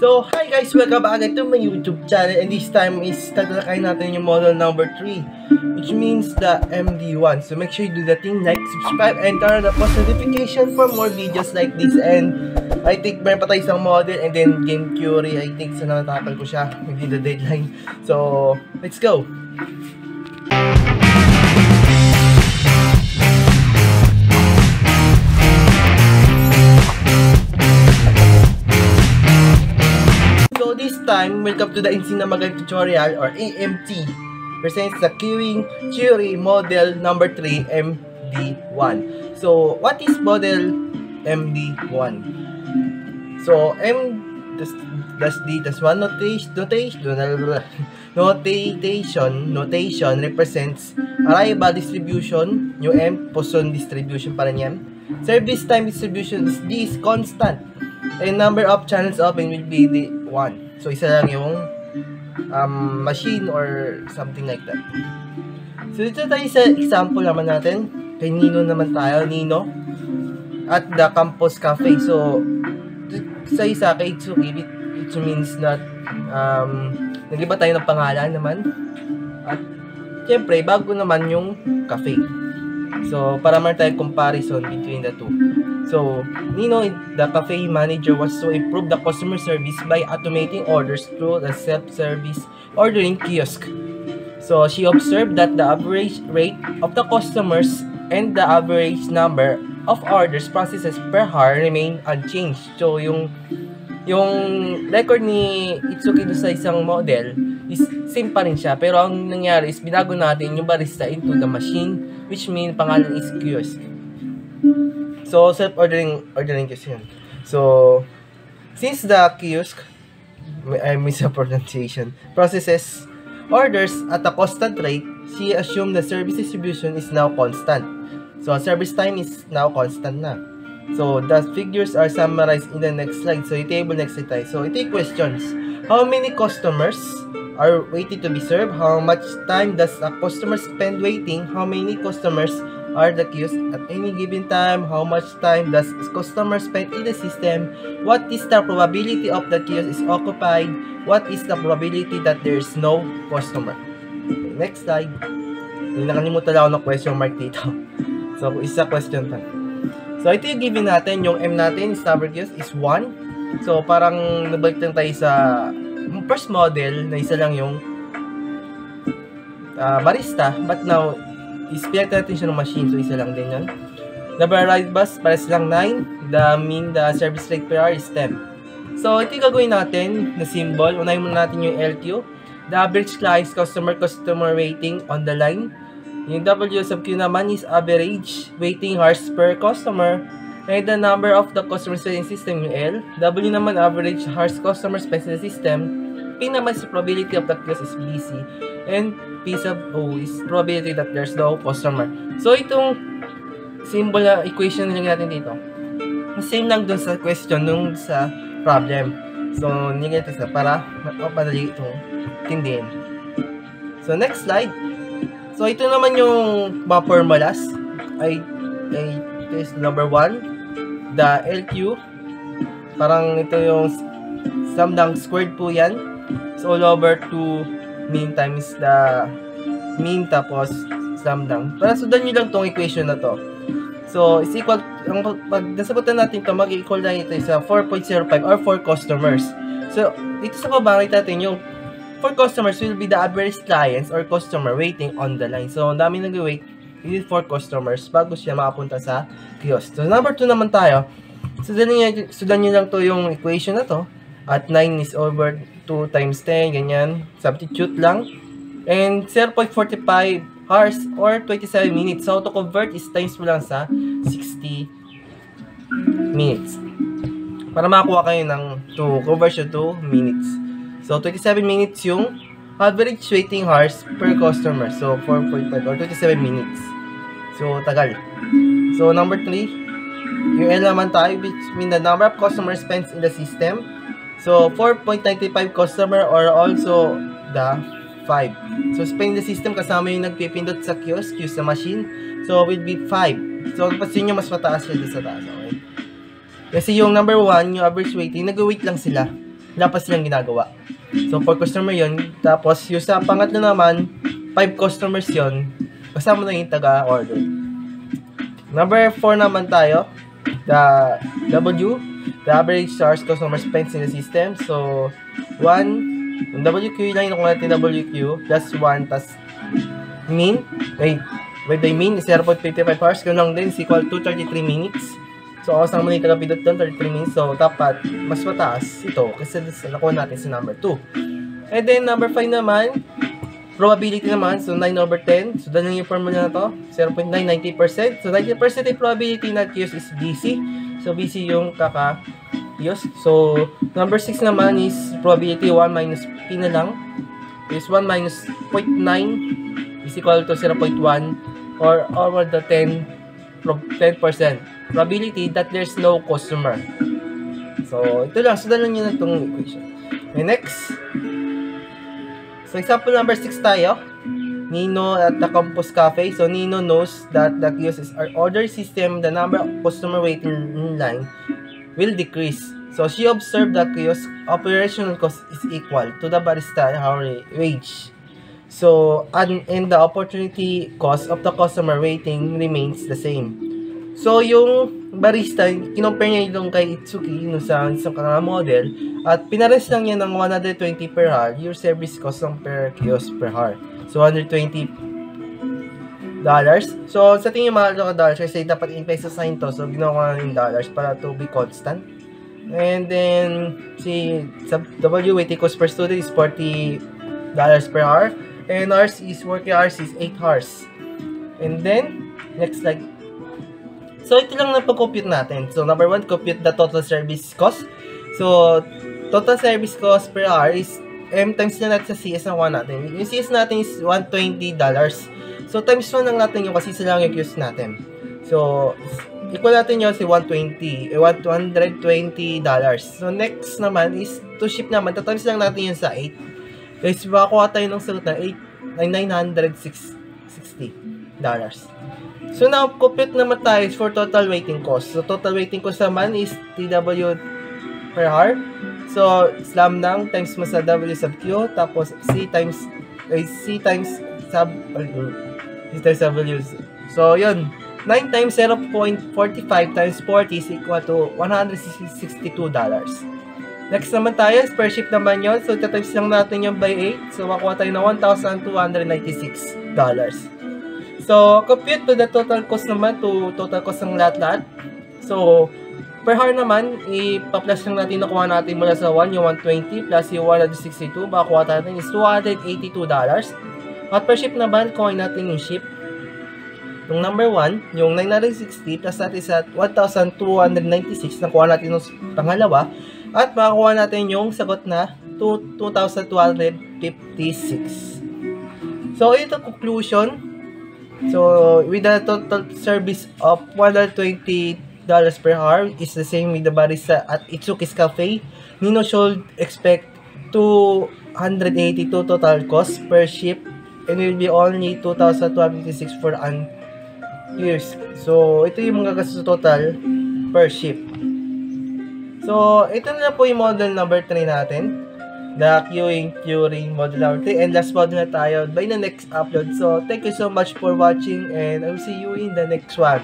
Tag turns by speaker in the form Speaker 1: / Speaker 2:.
Speaker 1: So, hi guys! Welcome back to my YouTube channel, and this time is tatalakayin natin yung model number 3, which means the MD1. So, make sure you do the thing, like, subscribe, and turn on the post notification for more videos like this. And I think meron pa tayo isang model, and then Game Curie, I think sa natakal ko siya within the deadline. So, let's go! So this time, welcome to the Insina Magal Tutorial or AMT presents the Curie model number 3 MD1. So what is model MD1? So M plus D plus 1 notation represents arrival distribution, yung M position distribution pa rin yan. Service time distribution is D is constant. And number of channels open will be the 1. So, isa lang yung machine or something like that. So, dito tayo sa example naman natin. Kay Nino naman tayo. Nino. At the Campus Cafe. So, sa isa kay Itsuki, it means that nag-iba tayo ng pangalan naman. At, syempre, bago naman yung cafe. So, para meron tayong comparison between the two. So, Nino, the cafe manager, was to improve the customer service by automating orders through the self-service ordering kiosk. So, she observed that the average rate of the customers and the average number of orders processes per hour remain unchanged. So, yung record ni Itsuki sa isang model is same pa rin siya. Pero ang nangyari is binago natin yung barista into the machine, which means pangalan is kiosk. So, self-ordering kiosk yun. So, since the kiosk, I miss a pronunciation, processes orders at a constant rate, she assumed the service distribution is now constant. So, service time is now constant na. So, the figures are summarized in the next slide. So, i-table next slide tayo. So, ito yung questions. How many customers are waiting to be served? How much time does a customer spend waiting? How many customers are the queues at any given time? How much time does customer spend in the system? What is the probability of the queue is occupied? What is the probability that there is no customer? Okay, next slide. Nakalimutan lang ako ng question mark dito. So, isa question pa. So, ito yung given natin. Yung M natin, number queues is 1. So, parang nabalik lang tayo sa first model na isa lang yung barista. But now, ispilak natin siya ng machine. So, isa lang din yan. The varied bus, pares lang 9. The service rate per hour is 10. So, ito yung gagawin natin na symbol. Unahin muna natin yung LQ. The average clients, customer waiting on the line. Yung W sub Q naman is average waiting hours per customer. And the number of the customer spending system, yung L. W naman average hours customer spending system. P naman is probability of the queue is BC. And P sub O is probability that there's no customer. So, itong symbol na equation nilagay natin dito. Same lang dun sa question nung sa problem. So, nilagay ito para mapadali itong tindihin. So, next slide. So, ito naman yung mga formulas. Ito is number 1. The LQ. Parang ito yung sum ng squared po yan. So, all over 2 mean times the mean tapos sum lang. Para sundan nyo lang tong equation na to. So, is equal, pag nasagutan natin to, mag-equal na ito sa 4.05 or 4 customers. So, dito sa baba, natin yung 4 customers will be the average clients or customer waiting on the line. So, ang dami nag-wait, this is 4 customers bago siya makapunta sa kiosk. So, number 2 naman tayo. Sundan nyo lang to yung equation na to. At 9 is over 2 times 10, ganyan. Substitute lang. And 0.45 hours or 27 minutes. So, to convert is times mo lang sa 60 minutes. Para makakuha kayo ng conversion to minutes. So, 27 minutes yung average waiting hours per customer. So, 4.5 or 27 minutes. So, tagal. So, number 3. Yung L naman tayo, which mean the number of customers spent in the system. So, 4.95 customer or also the 5. So, spend the system kasama yung nagpipindot sa kiosk sa machine. So, will be 5. So, pasin nyo mas mataas siya sa taas. Okay? Kasi yung number 1, yung average waiting, nag-wait lang sila. dapat silang ginagawa. So, 4 customer yun. Tapos, yung sa pangatlo naman, 5 customers yun. Kasama na yung taga-order. Number 4 naman tayo. The average hours customer spends in the system. So, 1, yung WQ lang yung natin WQ, plus 1, tas mean. With the mean is 0.55 hours. Kung lang din is equal to 33 minutes. So, kasama na yung taga-pindot doon, 33 minutes. So, dapat mas mataas ito kasi nakuha natin sa number 2. And then, number 5 naman, probability naman. So, 9/10. So, dahil yung formula na to, 0.9, 90%. So, 90% yung probability na use is BC. So, BC yung kaka-use. So, number 6 naman is probability 1 minus P na lang. Is 1 minus 0.9 is equal to 0.1 or over the 10% probability that there's no customer. So, ito lang. Sundan lang yun itong equation. Okay, next. So, example number 6 tayo. Nino at the Campus Cafe. So, Nino knows that the uses our order system, the number of customer waiting in line will decrease. So, she observed that kiosk operational cost is equal to the barista hourly wage. So, and the opportunity cost of the customer waiting remains the same. So, yung barista, kinompare niya yung kay Itsuki, yung sa isang model, at pinares lang niya ng 120 per hour, your service cost ng per kiosk per hour. So, $120. So, sa tingin mga dollars, kasi dapat in pesos na to, so ginawa ko ng dollars para to be constant. And then, sa waiting cost per student is $40 per hour, and ours is working hours is 8 hours. And then, next slide. So, ito lang na pag-compute natin. So, number 1, compute the total service cost. So, total service cost per hour is M times na natin sa CS na 1 natin. Yung CS natin is $120. So, times 1 lang natin yung kasi sila lang yung use natin. So, equal natin yun si $120. So, next naman is to ship naman. Tatimes lang natin yun sa 8. Guys, makakuha tayo ng sagot na $960. So, now, compute naman tayo for total waiting cost. So, total waiting cost naman is TW per hour. So, slam lang times mo sa W sub Q, tapos C times sub W. So, yun. 9 times 0.45 times 40 is equal to $162. Next naman tayo, per ship naman yun. So, times lang natin yung by 8. So, makuha tayo na $1,296. So, compute to the total cost naman, to total cost ng lahat-lahat. So, per hour naman, ipa-plus lang natin, nakuha natin mula sa 1, yung 120 plus yung 162, makuha natin is $282. At per ship naman, kuha natin yung ship. Yung number 1, yung 960 plus natin sa 1,296, nakuha natin yung pangalawa. At makakuha natin yung sagot na 2,256. So, ito conclusion. So, with the total service of $120 per hour is the same with the barista at Itsuki's Cafe, Nino should expect 282 total cost per ship and will be only 2,256 for an years. So, ito yung mga gastos total per ship. So, ito na po yung model number 3 natin. The queuing model number 3. And last model na tayo by the next upload. So, thank you so much for watching and I will see you in the next one.